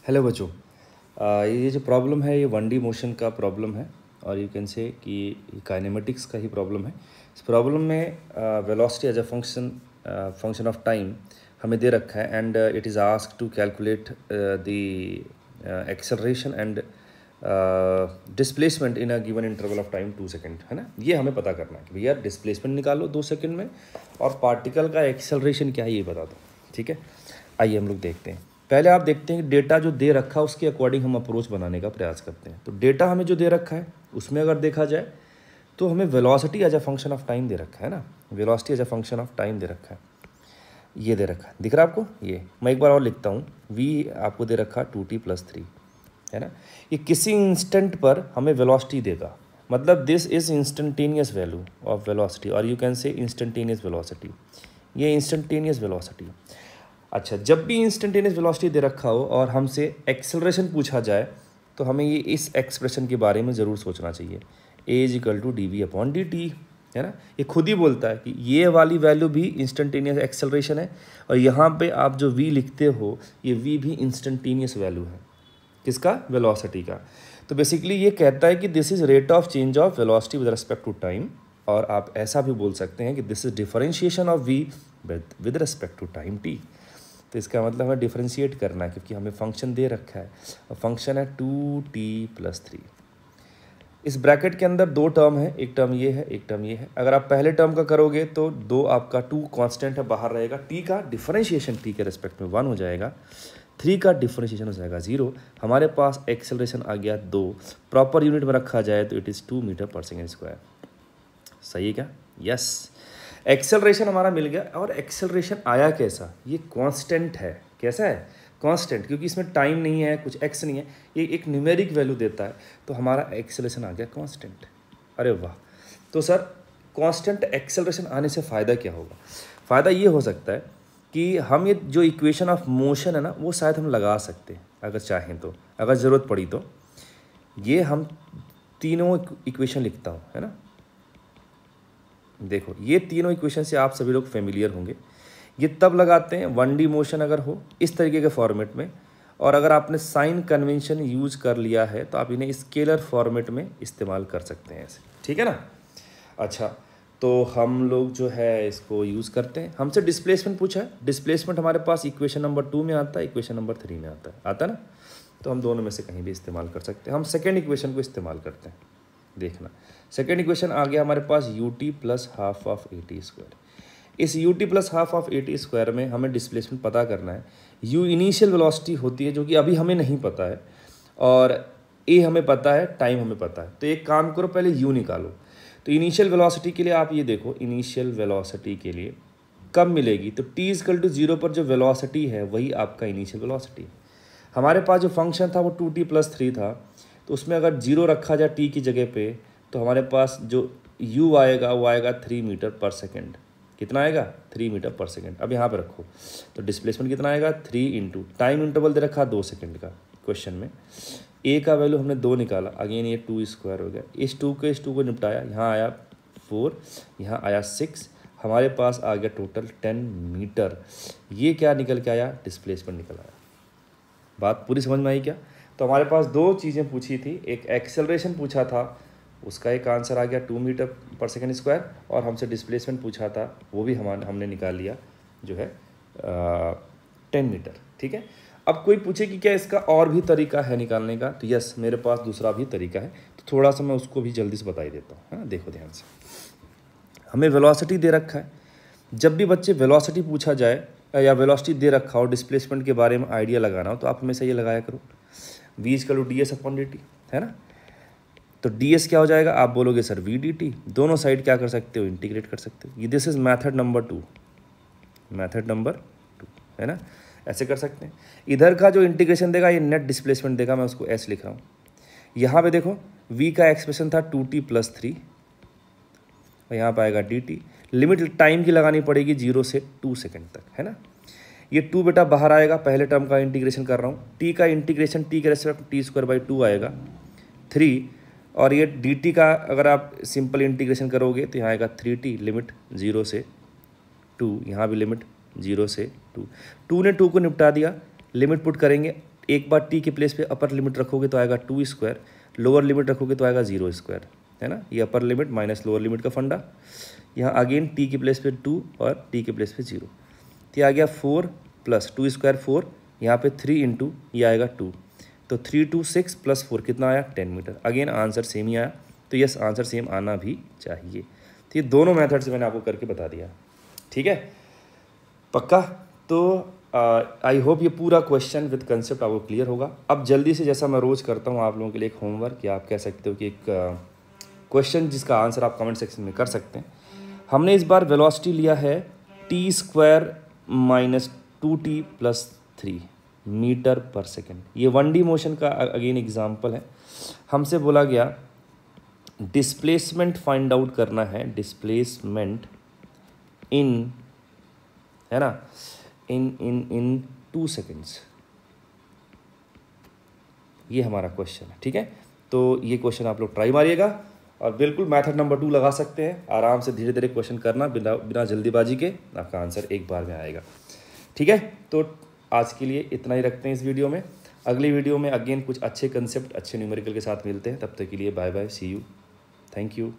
Hello बच्चों। ये जो प्रॉब्लम है ये 1D मोशन का प्रॉब्लम है और यू कैन से कि काइनेमेटिक्स का ही प्रॉब्लम है। इस प्रॉब्लम में velocity as a function of time हमें दे रखा है and it is asked to calculate the acceleration and displacement in a given interval of time 2 second, है ना। ये हमें पता करना है कि भैया डिस्प्लेसमेंट निकालो 2 सेकेंड में और पार्टिकल का एक्सेलरेशन क्या है ये बता दो। ठीक है, आइए हम लोग देखते हैं। पहले आप देखते हैं कि डेटा जो दे रखा है उसके अकॉर्डिंग हम अप्रोच बनाने का प्रयास करते हैं। तो डेटा हमें जो दे रखा है उसमें अगर देखा जाए तो हमें velocity as a function of time दे रखा है ना। Velocity as a function of time दे रखा है, ये दे रखा है, दिख रहा है आपको। ये मैं एक बार और लिखता हूँ, v आपको दे रखा 2t+3, है ना। ये किसी इंस्टेंट पर हमें वेलोसिटी देगा, मतलब this is instantaneous value of velocity और you can say instantaneous velocity. ये इंस्टेंटेनियस वेलोसिटी। अच्छा, जब भी इंस्टेंटेनियस वेलोसिटी दे रखा हो और हमसे एक्सेलरेशन पूछा जाए तो हमें ये इस एक्सप्रेशन के बारे में ज़रूर सोचना चाहिए, a=dv/dt, है ना। ये खुद ही बोलता है कि ये वाली वैल्यू भी इंस्टेंटेनियस एक्सेलरेशन है और यहाँ पे आप जो v लिखते हो ये v भी इंस्टेंटेनियस वैल्यू है। किसका? वेलोसिटी का। तो बेसिकली ये कहता है कि this is rate of change of velocity with respect to time, और आप ऐसा भी बोल सकते हैं कि this is differentiation of v with respect to time t। तो इसका मतलब हमें डिफरेंशिएट करना है क्योंकि हमें फंक्शन दे रखा है और फंक्शन है 2t+3। इस ब्रैकेट के अंदर दो टर्म है, एक टर्म ये है, एक टर्म ये है। अगर आप पहले टर्म का करोगे तो दो आपका 2 कांस्टेंट है बाहर रहेगा, t का डिफरेंशिएशन t के रिस्पेक्ट में 1 हो जाएगा, 3 का डिफरेंशिएशन हो जाएगा 0। हमारे पास एक्सेलरेशन आ गया 2, प्रॉपर यूनिट में रखा जाए तो इट इज़ 2 मीटर पर सेकेंड स्क्वायर। सही है क्या? यस। एक्सेलरेशन हमारा मिल गया। और एक्सेलरेशन आया कैसा? ये कांस्टेंट है। कैसा है? कांस्टेंट, क्योंकि इसमें टाइम नहीं है, कुछ एक्स नहीं है, ये एक न्यूमेरिक वैल्यू देता है, तो हमारा एक्सेलरेशन आ गया कांस्टेंट। अरे वाह। तो सर कांस्टेंट एक्सेलरेशन आने से फ़ायदा क्या होगा? फ़ायदा ये हो सकता है कि हम ये जो इक्वेशन ऑफ मोशन है ना वो शायद हम लगा सकते हैं अगर चाहें तो, अगर ज़रूरत पड़ी तो। ये हम तीनों इक्वेशन लिखता हूँ, है ना। देखो ये तीनों इक्वेशन से आप सभी लोग फेमिलियर होंगे। ये तब लगाते हैं 1D मोशन अगर हो इस तरीके के फॉर्मेट में, और अगर आपने साइन कन्वेंशन यूज कर लिया है तो आप इन्हें स्केलर फॉर्मेट में इस्तेमाल कर सकते हैं ऐसे, ठीक है ना। अच्छा, तो हम लोग जो है इसको यूज़ करते हैं। हमसे डिस्प्लेसमेंट पूछा है, डिस्प्लेसमेंट हमारे पास इक्वेशन नंबर 2 में आता है, इक्वेशन नंबर 3 में आता है ना। तो हम दोनों में से कहीं भी इस्तेमाल कर सकते हैं। हम सेकेंड इक्वेशन को इस्तेमाल करते हैं। देखना, सेकेंड इक्वेशन आ गया हमारे पास ut+12 इस ut+12 में हमें डिस्प्लेसमेंट पता करना है। u इनिशियल वेलोसिटी होती है जो कि अभी हमें नहीं पता है, और a हमें पता है, टाइम हमें पता है। तो एक काम करो, पहले u निकालो। तो इनिशियल वेलोसिटी के लिए आप ये देखो, इनिशियल वेलोसिटी के लिए कब मिलेगी, तो t=0 पर जो वेलोसिटी है वही आपका इनिशियल वेलोसिटी है। हमारे पास जो फंक्शन था वो 2t+3 था, तो उसमें अगर 0 रखा जाए t की जगह पे तो हमारे पास जो u आएगा वो आएगा 3 मीटर पर सेकेंड। कितना आएगा? 3 मीटर पर सेकेंड। अब यहाँ पे रखो तो डिस्प्लेसमेंट कितना आएगा? 3 इंटू टाइम इंटरवल दे रखा 2 सेकेंड का क्वेश्चन में। a का वैल्यू हमने 2 निकाला, अगेन ये 2² हो गया। इस 2 को निपटाया, यहाँ आया 4, यहाँ आया 6, हमारे पास आ गया टोटल 10 मीटर। ये क्या निकल के आया? डिस्प्लेसमेंट निकल आया। बात पूरी समझ में आई क्या? तो हमारे पास दो चीज़ें पूछी थी, एक एक्सेलरेशन पूछा था, उसका एक आंसर आ गया 2 मीटर पर सेकेंड स्क्वायर, और हमसे डिस्प्लेसमेंट पूछा था वो भी हमने निकाल लिया जो है 10 मीटर। ठीक है। अब कोई पूछे कि क्या इसका और भी तरीका है निकालने का, तो यस, मेरे पास दूसरा भी तरीका है। तो थोड़ा सा मैं उसको भी जल्दी से बता ही देता हूँ, है ना। देखो ध्यान से, हमें वेलोसिटी दे रखा है। जब भी बच्चे वेलोसिटी पूछा जाए या वेलोसिटी दे रखा हो, डिस्प्लेसमेंट के बारे में आइडिया लगाना हो, तो आप हमेशा ये लगाया करो v=ds/dt, है ना। तो ds क्या हो जाएगा? आप बोलोगे सर v/dt, दोनों साइड क्या कर सकते हो? इंटीग्रेट कर सकते हो। ये दिस इज मेथड नंबर 2, है ना। ऐसे कर सकते हैं। इधर का जो इंटीग्रेशन देगा ये नेट डिस्प्लेसमेंट देगा, मैं उसको s लिख रहा हूँ। यहाँ पे देखो v का एक्सप्रेशन था 2t+3, और यहाँ पर आएगा dt। लिमिट टाइम की लगानी पड़ेगी 0 से 2 सेकेंड तक, है ना। ये 2 बेटा बाहर आएगा, पहले टर्म का इंटीग्रेशन कर रहा हूँ। t का इंटीग्रेशन t के रेस्पेक्ट t² आएगा 3, और ये dt का अगर आप सिंपल इंटीग्रेशन करोगे तो यहाँ आएगा 3t, लिमिट 0 से 2, यहाँ भी लिमिट 0 से 2। 2 ने 2 को निपटा दिया, लिमिट पुट करेंगे एक बार टी के प्लेस पे अपर लिमिट रखोगे तो आएगा 2 स्क्वायर, लोअर लिमिट रखोगे तो आएगा 0 स्क्वायर, है ना। ये upper limit minus lower limit का फंडा। यहाँ अगेन टी के प्लेस पे 2 और टी के प्लेस पे 0, तो ये आ गया 4 प्लस 2 स्क्वायर 4, यहाँ पे 3 इंटू ये आएगा 2, तो 3 2 6 प्लस 4 कितना आया 10 मीटर। अगेन आंसर सेम ही आया, तो यस आंसर सेम आना भी चाहिए। तो ये दोनों मेथड से मैंने आपको करके बता दिया, ठीक है पक्का। तो आई होप ये पूरा क्वेश्चन विद कंसेप्ट आपको क्लियर होगा। अब जल्दी से, जैसा मैं रोज़ करता हूँ आप लोगों के लिए एक होमवर्क, या आप कह सकते हो कि एक क्वेश्चन जिसका आंसर आप कमेंट सेक्शन में कर सकते हैं। हमने इस बार वेलोसिटी लिया है T square minus 2t plus 3 metre पर सेकेंड। ये 1D मोशन का अगेन एग्जाम्पल है। हमसे बोला गया डिस्प्लेसमेंट फाइंड आउट करना है, डिस्प्लेसमेंट इन, है ना, इन 2 सेकेंड्स। ये हमारा क्वेश्चन है, ठीक है। तो ये क्वेश्चन आप लोग ट्राई मारिएगा और बिल्कुल मेथड नंबर 2 लगा सकते हैं। आराम से धीरे धीरे क्वेश्चन करना, बिना जल्दीबाजी के, आपका आंसर एक बार में आएगा, ठीक है। तो आज के लिए इतना ही रखते हैं इस वीडियो में। अगली वीडियो में अगेन कुछ अच्छे कंसेप्ट, अच्छे न्यूमेरिकल के साथ मिलते हैं। तब तक के लिए bye bye, see you, thank you.